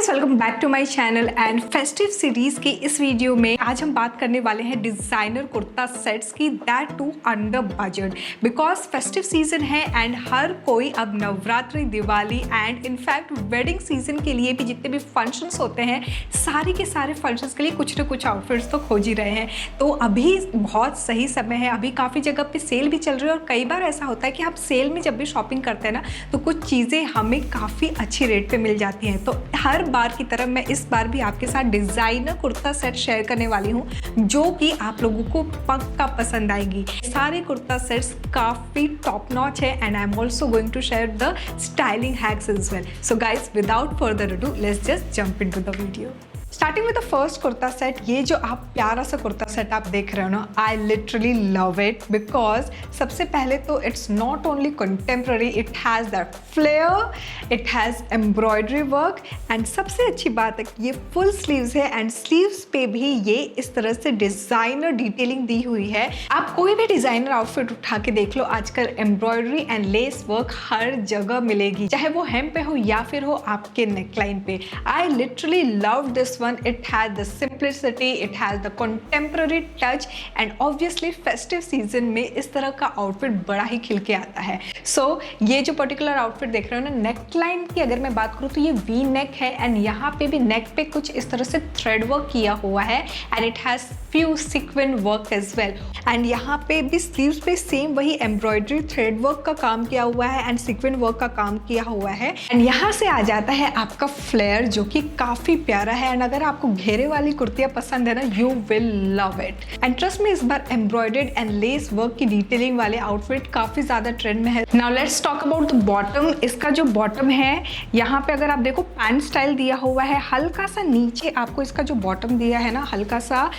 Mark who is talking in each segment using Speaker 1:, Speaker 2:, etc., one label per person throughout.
Speaker 1: Guys, welcome back to my channel and festive series की इस video में आज हम बात करने वाले हैं डिजाइनर कुर्ता सेट्स की, that too under budget. Because festive season है एंड हर कोई अब Navratri, Diwali and in fact wedding season के लिए भी जितने भी फंक्शंस होते हैं, सारे के सारे फंक्शंस के लिए कुछ ना कुछ आउटफिट्स तो खोज ही रहे हैं। तो अभी बहुत सही समय है, अभी काफ़ी जगह पे सेल भी चल रही है और कई बार ऐसा होता है कि आप सेल में जब भी शॉपिंग करते हैं ना, तो कुछ चीज़ें हमें काफ़ी अच्छी रेट पे मिल जाती हैं। तो हर बार की तरह मैं इस बार भी आपके साथ डिज़ाइनर कुर्ता सेट शेयर करने वाली हूँ, जो कि आप लोगों को पक्का पसंद आएगी। सारे कुर्ता सेट्स काफ़ी टॉप नॉच है and I am also going to share the styling hacks as well. So guys, without further ado, let's just jump into the video. Starting with the first kurta set. ये जो आप प्यारा सा kurta set आप देख रहे हो ना, I literally love it because सबसे पहले तो it's not only contemporary, it has that flair, it has embroidery work and सबसे अच्छी बात है कि ये फुल स्लीव्स है एंड स्लीव्स पे भी ये इस तरह से डिज़ाइनर डिटेलिंग दी हुई है। आप कोई भी डिज़ाइनर आउटफिट उठा के देख लो, आजकल एम्ब्रॉयडरी एंड लेस वर्क हर जगह मिलेगी, चाहे वो हेम पे हो या फिर हो आपके नेकलाइन पे। आई literally love this one. It has the simplicity, it has the contemporary touch and obviously festive season में इस तरह का आउटफिट बड़ा ही खिल के आता है। So ये जो पर्टिकुलर आउटफिट देख रहे हो ना, नेक लाइन की अगर मैं बात करूँ तो ये वी नेक है एंड यहाँ पे भी नेक पे कुछ इस तरह से थ्रेड वर्क किया हुआ है and it has few sequins work as well. And यहाँ पे भी स्लीव्स पे सेम वही एम्ब्रॉयडरी थ्रेड वर्क का काम किया हुआ है एंड सीक्वेंस वर्क का काम किया हुआ है। एंड यहाँ से आ जाता है आपका फ्लेयर, जो कि काफ़ी प्यारा है एंड अगर आपको घेरे वाली कुर्तियां पसंद है ना, you will love it. And trust में इस बार एम्ब्रॉयडर्ड एंड लेस वर्क की डिटेलिंग वाले आउटफिट काफी ज्यादा ट्रेंड में है। Now let's talk about the bottom. इसका जो बॉटम है, यहाँ पे अगर आप देखो पैंट स्टाइल दिया हुआ है, हल्का सा नीचे आपको इसका जो बॉटम दिया है ना, हल्का सा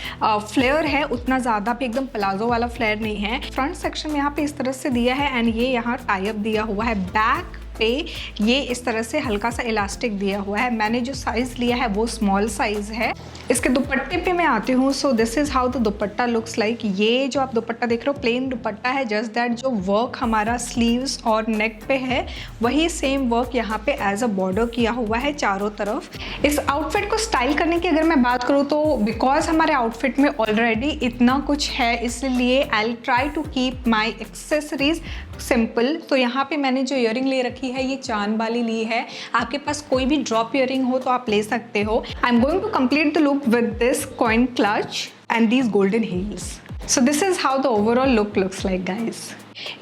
Speaker 1: फ्लेयर है, उतना ज्यादा भी एकदम प्लाजो वाला फ्लेयर नहीं है। फ्रंट सेक्शन में यहाँ पे इस तरह से दिया है एंड ये यहाँ टाई अप दिया हुआ है। बैक पे ये इस तरह से हल्का सा इलास्टिक दिया हुआ है। मैंने जो साइज लिया है वो स्मॉल साइज है। इसके दुपट्टे पे मैं आती हूँ। सो this is how the dupatta looks like. ये जो आप दुपट्टा देख रहे हो प्लेन दुपट्टा है, जस्ट दैट जो वर्क हमारा स्लीव्स और नेक पे है वही सेम वर्क यहाँ पे एज अ बॉर्डर किया हुआ है चारों तरफ। इस आउटफिट को स्टाइल करने की अगर मैं बात करूँ तो बिकॉज हमारे आउटफिट में ऑलरेडी इतना कुछ है, इसलिए I will try to keep my accessories simple. तो यहाँ पे मैंने जो ईयरिंग ले रखी है ये चांद वाली ली है। आपके पास कोई भी ड्रॉप ईयरिंग हो तो आप ले सकते हो। I am going to complete the look with this coin clutch and these golden heels. So this is how the overall look looks like guys.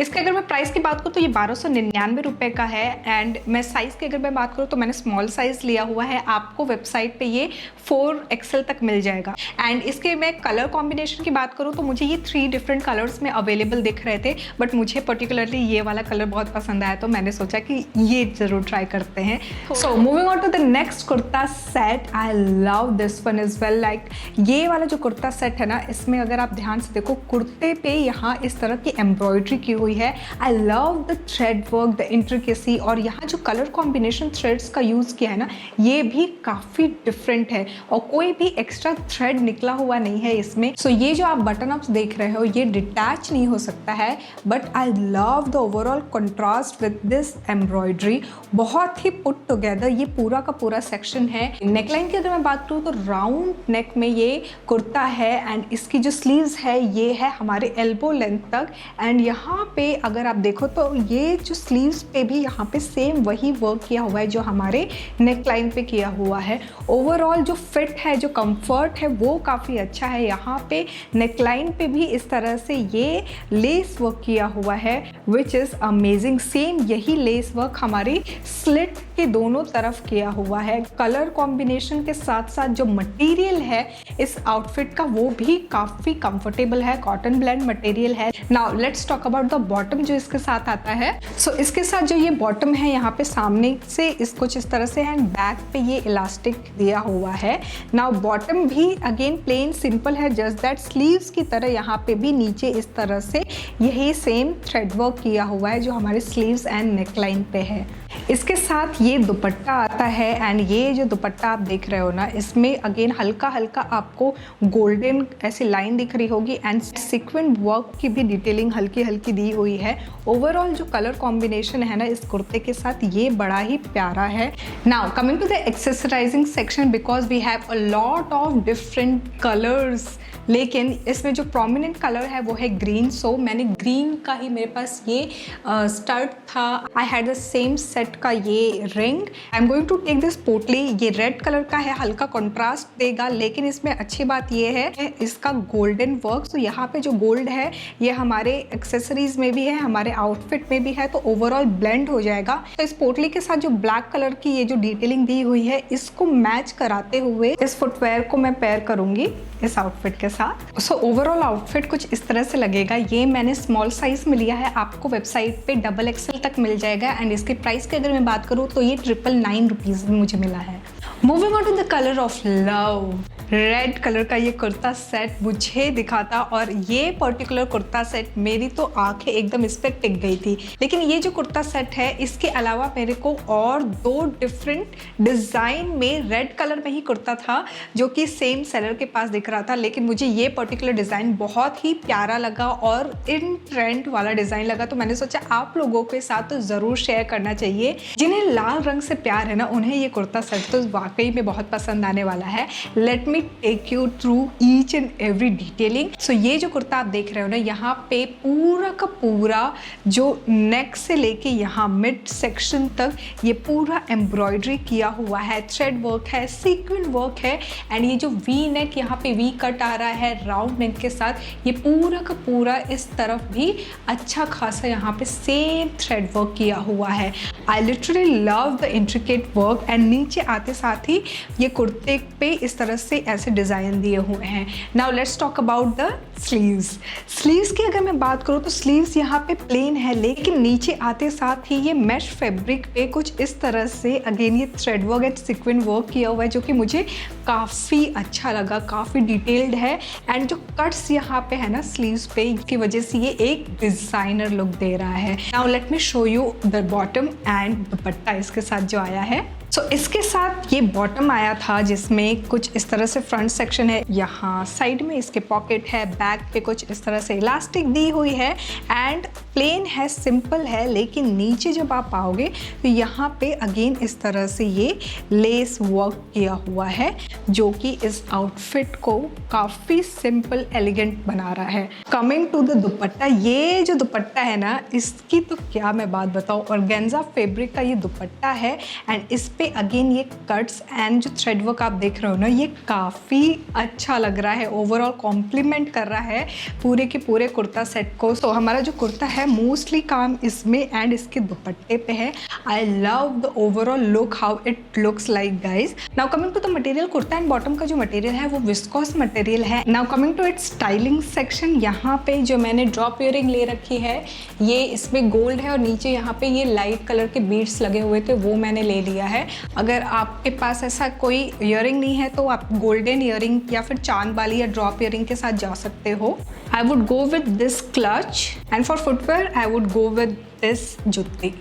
Speaker 1: इसके अगर मैं प्राइस की बात करूँ तो ये 1299 रुपये का है एंड मैं साइज़ की अगर मैं बात करूँ तो मैंने स्मॉल साइज़ लिया हुआ है। आपको वेबसाइट पे ये 4XL तक मिल जाएगा। एंड इसके मैं कलर कॉम्बिनेशन की बात करूँ तो मुझे ये 3 डिफरेंट कलर्स में अवेलेबल दिख रहे थे, बट मुझे पर्टिकुलरली ये वाला कलर बहुत पसंद आया तो मैंने सोचा कि ये ज़रूर ट्राई करते हैं। So moving on to the next kurta set. I love this one is well. Like ये वाला जो कुर्ता सेट है ना, इसमें अगर आप ध्यान से देखो, कुर्ते पे यहाँ इस तरह की एम्ब्रॉयडरी की हुई है। I love the thread work, the intricacy, और यहाँ जो कलर कॉम्बिनेशन थ्रेड्स का यूज़ किया है ना, ये भी काफ़ी डिफरेंट है और कोई भी एक्स्ट्रा थ्रेड निकला हुआ नहीं है इसमें। सो ये जो आप बटन अप्स देख रहे हो ये डिटैच नहीं हो सकता है, but I love the overall contrast with this embroidery. बहुत ही पुट टुगेदर ये पूरा का पूरा सेक्शन है। नेकलाइन की अगर मैं बात करूँ तो राउंड नेक में ये कुर्ता है एंड इसकी जो स्लीव्स है ये है हमारे एल्बो लेंथ तक। एंड यहाँ पे अगर आप देखो तो ये जो स्लीव्स पे भी यहाँ पे सेम वही वर्क किया हुआ है जो हमारे नेक लाइन पे किया हुआ है। ओवरऑल जो फिट है, जो कंफर्ट है वो काफ़ी अच्छा है। यहाँ पे नेक लाइन पे भी इस तरह से ये लेस वर्क किया हुआ है विच इज़ अमेजिंग। सेम यही लेस वर्क हमारी स्लिट के दोनों तरफ किया हुआ है। कलर कॉम्बिनेशन के साथ साथ जो मटेरियल है इस आउटफिट का वो भी काफ़ी कंफर्टेबल है, कॉटन ब्लेंड मटेरियल है। Now let's talk about the bottom जो इसके साथ आता है। सो इसके साथ जो ये बॉटम है यहाँ पे सामने से इस कुछ इस तरह से एंड बैक पे ये इलास्टिक दिया हुआ है। नाउ बॉटम भी अगेन प्लेन सिंपल है, जस्ट दैट स्लीव्स की तरह यहाँ पे भी नीचे इस तरह से यही सेम थ्रेड वर्क किया हुआ है जो हमारे स्लीव्स एंड नेकलाइन पे है। इसके साथ ये दुपट्टा आता है एंड ये जो दुपट्टा आप देख रहे हो ना, इसमें अगेन हल्का हल्का आपको गोल्डन ऐसी लाइन दिख रही होगी एंड सीक्वेंट वर्क की भी डिटेलिंग हल्की हल्की दी हुई है। ओवरऑल जो कलर कॉम्बिनेशन है ना इस कुर्ते के साथ, ये बड़ा ही प्यारा है। Now coming to the accessorising section, because we have a lot of different colours, लेकिन इसमें जो प्रोमिनेंट कलर है वो है ग्रीन। सो मैंने ग्रीन का ही, मेरे पास ये स्टड था, I had the same set का ये ring. I am going to take this potli. ये रेड कलर का है, हल्का कंट्रास्ट देगा, लेकिन इसमें अच्छी बात ये है इसका गोल्डन वर्क। तो यहाँ पे जो गोल्ड है ये हमारे एक्सेसरीज में भी है, हमारे आउटफिट में भी है, तो ओवरऑल ब्लेंड हो जाएगा। तो इस पोटली के साथ जो ब्लैक कलर की ये जो डिटेलिंग दी हुई है, इसको मैच कराते हुए इस फुटवेयर को मैं पेयर करूंगी इस आउटफिट के साथ। सो ओवरऑल आउटफिट कुछ इस तरह से लगेगा। ये मैंने स्मॉल साइज में लिया है, आपको वेबसाइट पे XXL तक मिल जाएगा एंड इसके प्राइस की अगर मैं बात करूँ तो ये 999 रुपीज़ में मुझे मिला है। Moving on to the colour of love, red colour का ये कुर्ता सेट मुझे दिखा था और ये पर्टिकुलर कुर्ता सेट मेरी तो आंखें एकदम इस पर टिक गई थी। लेकिन ये जो कुर्ता सेट है इसके अलावा मेरे को और 2 डिफरेंट डिज़ाइन में रेड कलर में ही कुर्ता था जो कि सेम सेलर के पास दिख रहा था, लेकिन मुझे ये पर्टिकुलर डिज़ाइन बहुत ही प्यारा लगा और इन ट्रेंड वाला डिज़ाइन लगा। तो मैंने सोचा आप लोगों के साथ तो ज़रूर शेयर करना चाहिए। जिन्हें लाल रंग से प्यार है ना, उन्हें ये कुर्ता सेट तो वाकई में बहुत पसंद आने वाला है। Let me take you through each and every detailing. So ये जो कुर्ता आप देख रहे हो ना, यहाँ पे पूरा का पूरा जो नेक से लेके यहाँ मिड सेक्शन तक ये पूरा एम्ब्रॉयडरी किया हुआ है, थ्रेड वर्क है, सीक्वेंट वर्क है एंड ये जो वी नेक यहाँ पे वी कट आ रहा है राउंड नेक के साथ, ये पूरा का पूरा इस तरफ भी अच्छा खासा यहाँ पे सेम थ्रेड वर्क किया हुआ है। आई literally love the intricate work and नीचे आते साथ ही ये कुर्ते पे इस तरह से ऐसे डिज़ाइन दिए हुए हैं। Now let's talk about the sleeves. Sleeves की अगर मैं बात करूँ तो स्लीव्स यहाँ पे प्लेन है, लेकिन नीचे आते साथ ही ये मैश फैब्रिक पे कुछ इस तरह से अगेन ये thread work and sequin work किया हुआ है जो कि मुझे काफ़ी अच्छा लगा, काफ़ी डिटेल्ड है एंड जो कट्स यहाँ पे है ना स्लीव्स पे, इसकी वजह से ये एक डिज़ाइनर लुक दे रहा है। Now let me show you the bottom and दुपट्टा इसके साथ जो आया है। सो इसके साथ ये बॉटम आया था जिसमें कुछ इस तरह से फ्रंट सेक्शन है, यहाँ साइड में इसके पॉकेट है, बैक पे कुछ इस तरह से इलास्टिक दी हुई है एंड प्लेन है, सिंपल है, लेकिन नीचे जब आप आओगे तो यहाँ पे अगेन इस तरह से ये लेस वर्क किया हुआ है जो कि इस आउटफिट को काफ़ी सिंपल एलिगेंट बना रहा है। कमिंग टू द दुपट्टा, ये जो दुपट्टा है ना इसकी तो क्या मैं बात बताऊँ, ऑर्गेन्जा फैब्रिक का ये दुपट्टा है एंड इस पे अगेन ये कट्स एंड जो थ्रेड वर्क आप देख रहे हो ना, ये काफ़ी अच्छा लग रहा है, ओवरऑल कॉम्प्लीमेंट कर रहा है पूरे के पूरे कुर्ता सेट को। तो हमारा जो कुर्ता है मोस्टली काम इसमें एंड इसके दुपट्टे पे है। I love the overall look, how it looks like guys. Now coming to the material, kurta and bottom का जो मटेरियल है वो विस्कोस मटेरियल है। Now coming to its styling section, यहाँ पे जो मैंने ड्रॉप ईयरिंग ले रखी है ये इसमें गोल्ड है और नीचे यहाँ पे ये लाइट कलर के बीड्स लगे हुए थे, वो मैंने ले लिया है। अगर आपके पास ऐसा कोई ईयरिंग नहीं है तो आप गोल्डन ईयरिंग या फिर चांद वाली या ड्रॉप ईयरिंग के साथ जा सकते हो। I would go with this clutch and for footwear I would go with this jutti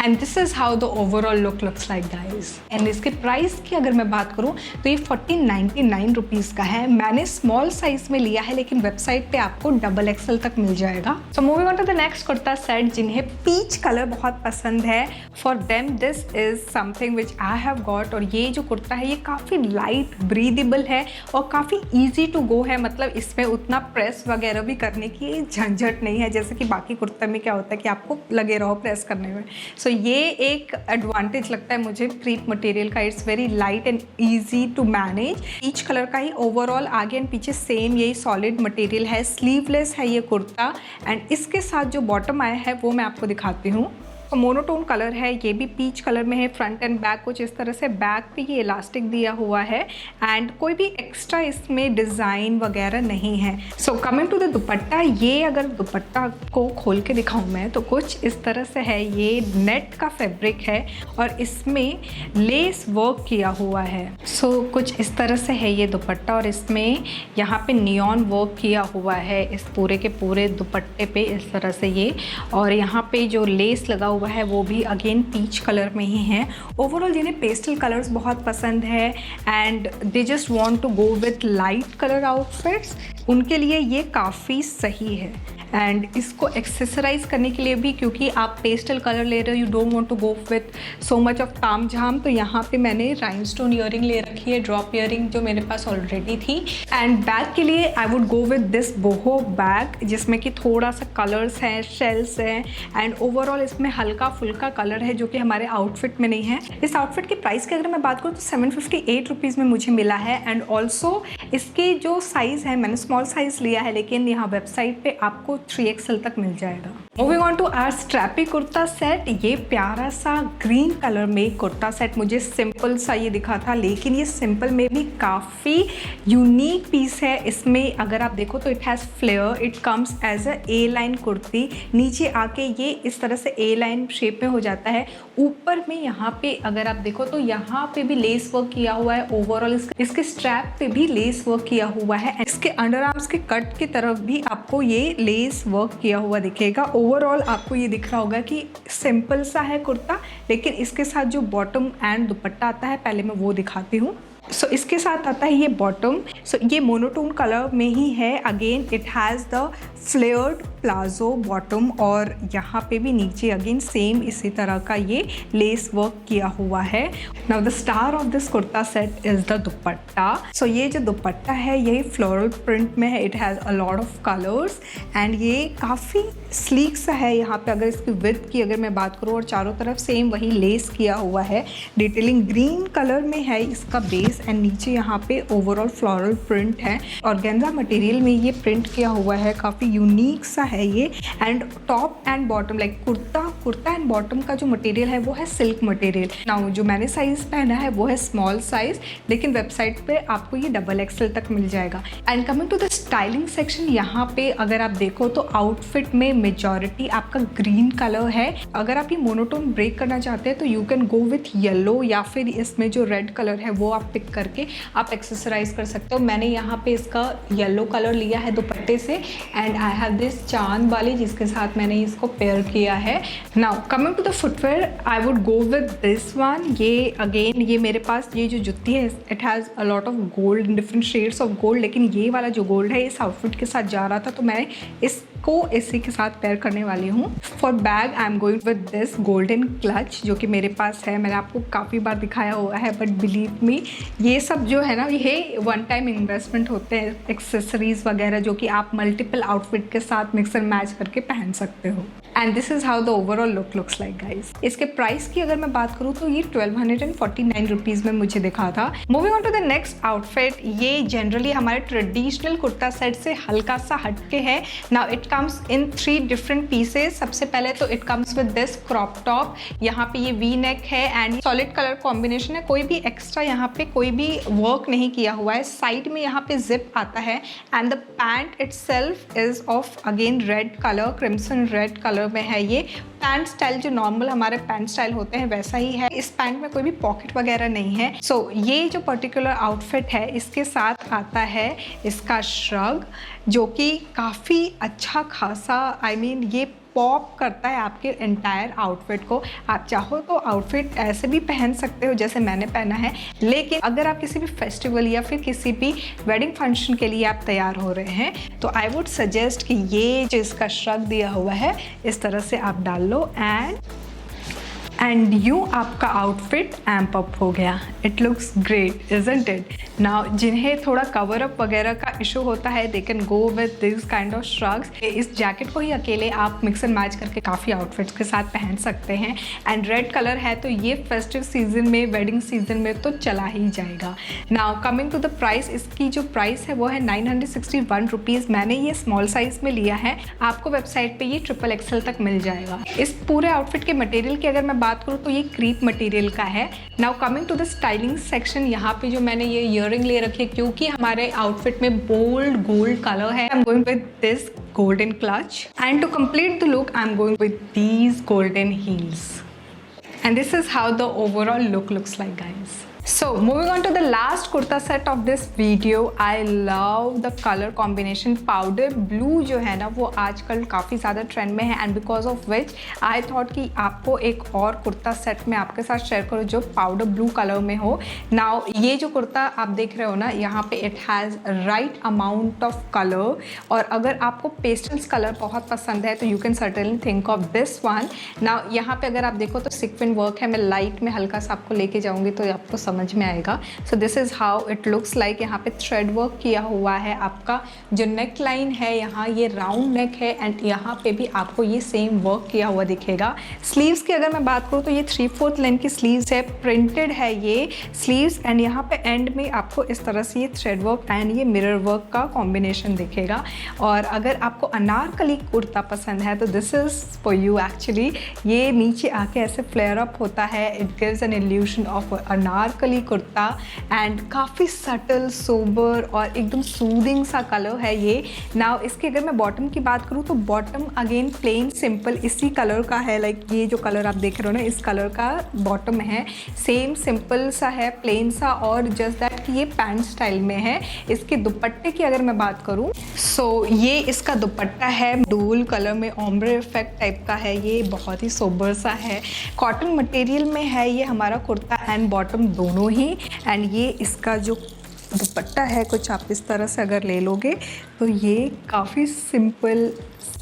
Speaker 1: and this is how the overall look looks like guys. And इसके प्राइस की अगर मैं बात करूँ तो ये 1499 रुपीज़ का है। मैंने स्मॉल साइज में लिया है लेकिन वेबसाइट पे आपको XXL तक मिल जाएगा। So moving on to the next kurta set, जिन्हें पीच कलर बहुत पसंद है, for them this is something which I have got. और ये जो कुर्ता है ये काफ़ी लाइट ब्रीदेबल है और काफ़ी ईजी टू गो है, मतलब इसमें उतना प्रेस वगैरह भी करने की झंझट नहीं है जैसे कि बाकी कुर्ते में क्या होता है कि आपको लगे रहो प्रेस करने में। सो ये एक एडवांटेज लगता है मुझे क्रीप मटेरियल का, it's very light and easy to manage. Peach colour का ही ओवरऑल आगे एंड पीछे सेम यही सॉलिड मटेरियल है, स्लीवलेस है ये कुर्ता एंड इसके साथ जो बॉटम आया है वो मैं आपको दिखाती हूँ। तो मोनोटोन कलर है, ये भी पीच कलर में है, फ्रंट एंड बैक कुछ इस तरह से, बैक पे ये इलास्टिक दिया हुआ है एंड कोई भी एक्स्ट्रा इसमें डिज़ाइन वगैरह नहीं है। So coming to the dupatta, ये अगर दुपट्टा को खोल के दिखाऊं मैं तो कुछ इस तरह से है, ये नेट का फैब्रिक है और इसमें लेस वर्क किया हुआ है। सो कुछ इस तरह से है ये दुपट्टा और इसमें यहाँ पे नियॉन वर्क किया हुआ है इस पूरे के पूरे दुपट्टे पे इस तरह से ये, और यहाँ पे जो लेस लगा हुआ हुआ है वो भी अगेन पीच कलर में ही है। ओवरऑल जिन्हें पेस्टल कलर्स बहुत पसंद है and they just want to go with light colour outfits, उनके लिए ये काफ़ी सही है। एंड इसको एक्सेसराइज करने के लिए भी, क्योंकि आप पेस्टल कलर ले रहे हो, you don't want to go with so much of ताम झाम, तो यहाँ पे मैंने राइनस्टोन ईयरिंग ले रखी है, ड्रॉप ईयरिंग जो मेरे पास ऑलरेडी थी। एंड बैग के लिए I would go with this boho bag, जिसमें कि थोड़ा सा कलर्स हैं, शेल्स हैं एंड ओवरऑल इसमें हल्का फुल्का कलर है जो कि हमारे आउटफिट में नहीं है। इस आउटफिट की प्राइस की अगर मैं बात करूँ तो 758 रुपीज़ में मुझे मिला है। एंड ऑल्सो इसके जो साइज़ है, मैंने स्मॉल साइज़ लिया है, लेकिन यहाँ वेबसाइट पे आपको 3XL तक मिल जाएगा। Moving on to our strappy kurta set, ये प्यारा सा ग्रीन कलर में कुर्ता सेट, मुझे सिंपल सा ये दिखा था, लेकिन ये सिंपल में भी काफ़ी यूनिक पीस है। इसमें अगर आप देखो तो it has flare, it comes as a A line kurti, नीचे आके ये इस तरह से ए लाइन शेप में हो जाता है। ऊपर में यहाँ पे अगर आप देखो तो यहाँ पे भी लेस वर्क किया हुआ है। ओवरऑल इसके स्ट्रैप पे भी लेस वर्क किया हुआ है। इसके अंडर आर्म्स के कट की तरफ भी आपको ये लेस वर्क किया हुआ दिखेगा। ओवरऑल आपको ये दिख रहा होगा कि सिंपल सा है कुर्ता, लेकिन इसके साथ जो बॉटम एंड दुपट्टा आता है, पहले मैं वो दिखाती हूँ। सो इसके साथ आता है ये बॉटम। सो ये मोनोटोन कलर में ही है। Again it has the flared palazzo bottom और यहाँ पे भी नीचे अगेन सेम इसी तरह का ये लेस वर्क किया हुआ है। Now the star of this kurta set is the dupatta. So ये जो दुपट्टा है ये फ्लोरल प्रिंट में है। It has a lot of colours and ये काफ़ी स्लीक सा है। यहाँ पे अगर इसकी विड्थ की अगर मैं बात करूँ, और चारों तरफ सेम वही लेस किया हुआ है। डिटेलिंग ग्रीन कलर में है इसका बेस एंड नीचे यहाँ पे ओवरऑल फ्लोरल प्रिंट है। ऑर्गेन्जा मटेरियल में ये प्रिंट किया हुआ है, काफ़ी यूनिक सा है ये। And top and bottom like kurta and bottom का जो मटेरियल है वो है सिल्क मटेरियल। नाउ जो मैंने साइज़ पहना है वो है स्मॉल साइज़, लेकिन वेबसाइट पे आपको ये XXL तक मिल जाएगा। And coming to the styling section, यहाँ पे अगर आप देखो तो आउटफिट में मेजॉरिटी आपका ग्रीन कलर है। अगर आप ये मोनोटोन ब्रेक करना चाहते हैं तो you can go with yellow, या फिर इसमें जो रेड कलर है वो आप पिक करके आप एक्सेसराइज कर सकते हो। मैंने यहाँ पे इसका येलो कलर लिया है दुपट्टे से एंड आई हैव दिस चांद वाली जिसके साथ मैंने इसको पेयर किया है। Now coming to the footwear, I would go with this one. ये अगेन ये मेरे पास ये जो जुत्ती है it has a lot of gold, different shades of gold, लेकिन ये वाला जो गोल्ड है इस आउटफिट के साथ जा रहा था तो मैंने इसको इसी के साथ पेयर करने वाली हूँ। For bag I am going with this golden clutch जो कि मेरे पास है। मैंने आपको काफ़ी बार दिखाया हुआ है, बट बिलीव मी ये सब जो है ना ये वन टाइम इन्वेस्टमेंट होते हैं, एक्सेसरीज वगैरह जो कि आप मल्टीपल आउटफिट के साथ मिक्स एंड मैच करके पहन सकते हो। And this is how the overall look looks like guys. इसके प्राइस की अगर मैं बात करूँ तो ये 1249 रुपीज़ में मुझे दिखा था। Moving on to the next outfit, ये जनरली हमारे ट्रेडिशनल कुर्ता सेट से हल्का सा हटके है। Now it comes in 3 different pieces. सबसे पहले तो it comes with this crop top. यहाँ पे ये वी नेक है एंड सॉलिड कलर कॉम्बिनेशन है, कोई भी एक्स्ट्रा यहाँ पे कोई भी वर्क नहीं किया हुआ है। साइड में यहाँ पे जिप आता है and the pant itself is of again red colour, crimson red colour में है। ये पैंट स्टाइल जो नॉर्मल हमारे पैंट स्टाइल होते हैं वैसा ही है। इस पैंट में कोई भी पॉकेट वगैरह नहीं है। सो ये जो पर्टिकुलर आउटफिट है इसके साथ आता है इसका श्रग जो कि काफ़ी अच्छा खासा ये पॉप करता है आपके एंटायर आउटफिट को। आप चाहो तो आउटफिट ऐसे भी पहन सकते हो जैसे मैंने पहना है, लेकिन अगर आप किसी भी फेस्टिवल या फिर किसी भी वेडिंग फंक्शन के लिए आप तैयार हो रहे हैं तो आई वुड सजेस्ट कि ये जो इसका श्रग दिया हुआ है इस तरह से आप डाल लो एंड यूँ आपका आउटफिट एम्प अप हो गया। It looks great isn't it. Now जिन्हें थोड़ा कवर अप वगैरह का इशू होता है they can go with this kind of shrugs. इस जैकेट को ही अकेले आप मिक्स एंड मैच करके काफ़ी आउटफिट्स के साथ पहन सकते हैं। एंड रेड कलर है तो ये फेस्टिव सीजन में, वेडिंग सीजन में तो चला ही जाएगा। Now coming to the price, इसकी जो प्राइस है वो है 961 रुपीज़। मैंने ये स्मॉल साइज़ में लिया है। आपको वेबसाइट पर ये XXL तक मिल जाएगा। इस पूरे आउटफिट के मटेरियल की अगर मैं बात करूँ तो ये क्रीप मटेरियल का है। Now coming to the styling section, यहाँ पे जो मैंने ये ईयरिंग ले रखी है क्योंकि हमारे आउटफिट में बोल्ड गोल्ड कलर है। आई am going with this golden clutch and to complete the look I'm going with these golden heels and this is how the overall look looks like guys. So moving on to the last kurta set of this video, I love the colour combination. Powder blue जो है ना वो आजकल काफ़ी ज़्यादा trend में है and because of which I thought कि आपको एक और कुर्ता सेट में आपके साथ शेयर करूँ जो पाउडर ब्लू कलर में हो। नाउ ये जो कुर्ता आप देख रहे हो ना, यहाँ पे it has right amount of colour, और अगर आपको पेस्टल्स कलर बहुत पसंद है तो you can certainly think of this one. Now यहाँ पे अगर आप देखो तो सिक्विन वर्क है, मैं लाइट में हल्का सा आपको लेके जाऊँगी तो आपको समझ में आएगा। So this is how it looks like. यहाँ पे थ्रेड वर्क किया हुआ है, आपका जो नेक लाइन है यहाँ ये राउंड नेक है एंड यहाँ पे भी आपको ये सेम वर्क किया हुआ दिखेगा। स्लीव्स की अगर मैं बात करूँ तो ये 3/4 लेंथ की स्लीव्स है, प्रिंटेड है ये स्लीव्स एंड यहाँ पे एंड में आपको इस तरह से ये थ्रेड वर्क एंड ये मिरर वर्क का कॉम्बिनेशन दिखेगा। और अगर आपको अनारकली कुर्ता पसंद है तो this is for you actually. ये नीचे आके ऐसे फ्लेयर अप होता है, it gives an illusion of Anarkali kurta and काफ़ी सटल सोबर और एकदम सूदिंग सा कलर है ये। नाउ इसके अगर मैं बॉटम की बात करूँ तो बॉटम अगेन प्लेन सिंपल इसी कलर का है, लाइक ये जो कलर आप देख रहे हो ना इस कलर का बॉटम है, सेम सिंपल सा है, प्लेन सा, और जस्ट दैट कि ये पैंट स्टाइल में है। इसके दुपट्टे की अगर मैं बात करूँ सो ये इसका दुपट्टा है, डुअल कलर में ओम्ब्रे इफेक्ट टाइप का है, ये बहुत ही सोबर सा है, कॉटन मटेरियल में है ये हमारा कुर्ता एंड बॉटम दोनों ही। एंड ये इसका जो दुपट्टा है कुछ आप इस तरह से अगर ले लोगे तो ये काफ़ी सिंपल,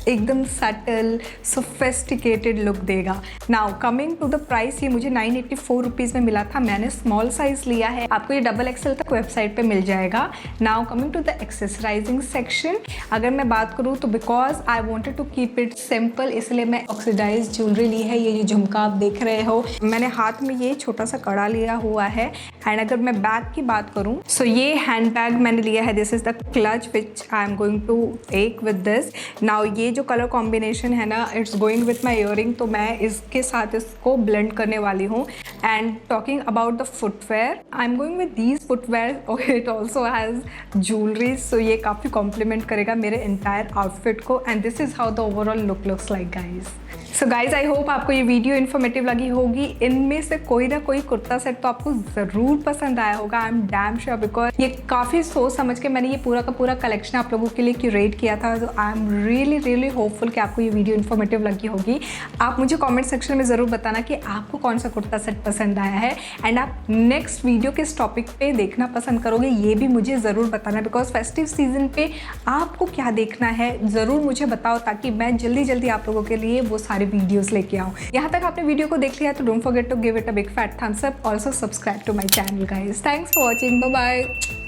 Speaker 1: एकदम सटल सोफिस्टिकेटेड लुक देगा। Now coming to the price, ये मुझे 984 रुपीज़ में मिला था, मैंने स्मॉल साइज़ लिया है, आपको ये XXL तक वेबसाइट पे मिल जाएगा। Now coming to the accessorising section, अगर मैं बात करूँ तो because I wanted to keep it simple इसलिए मैं ऑक्सीडाइज ज्वेलरी ली है। ये जो झुमका आप देख रहे हो, मैंने हाथ में ये छोटा सा कड़ा लिया हुआ है। एंड अगर मैं बैग की बात करूँ सो ये हैंड बैग मैंने लिया है, this is the clutch which I am going to take with this. Now ये जो कलर कॉम्बिनेशन है ना it's going with my earring, तो मैं इसके साथ इसको ब्लेंड करने वाली हूँ। And talking about the footwear, I am going with these footwear, it also has jewellery, so ये काफ़ी कॉम्प्लीमेंट करेगा मेरे एंटायर आउटफिट को। And this is how the overall look looks like guys. So guys I hope आपको ये video informative लगी होगी। इनमें से कोई ना कोई कुर्ता सेट तो आपको ज़रूर पसंद आया होगा, I am damn sure, because ये काफ़ी सोच समझ के मैंने ये पूरा का पूरा कलेक्शन आप लोगों के लिए क्यूरेट किया था। तो आई एम रियली होपफुल कि आपको ये वीडियो इन्फॉर्मेटिव लगी होगी। आप मुझे कॉमेंट सेक्शन में ज़रूर बताना कि आपको कौन सा कुर्ता सेट पसंद आया है एंड आप नेक्स्ट वीडियो किस टॉपिक पे देखना पसंद करोगे ये भी मुझे ज़रूर बताना, बिकॉज फेस्टिव सीजन पे आपको क्या देखना है ज़रूर मुझे बताओ ताकि मैं जल्दी आप लोगों के लिए वो सारे वीडियोस लेके आऊँ। यहाँ तक आपने वीडियो को देख लिया तो don't forget to give it a big fat thumbs up, also subscribe to my channel guys. Thanks for watching, bye bye.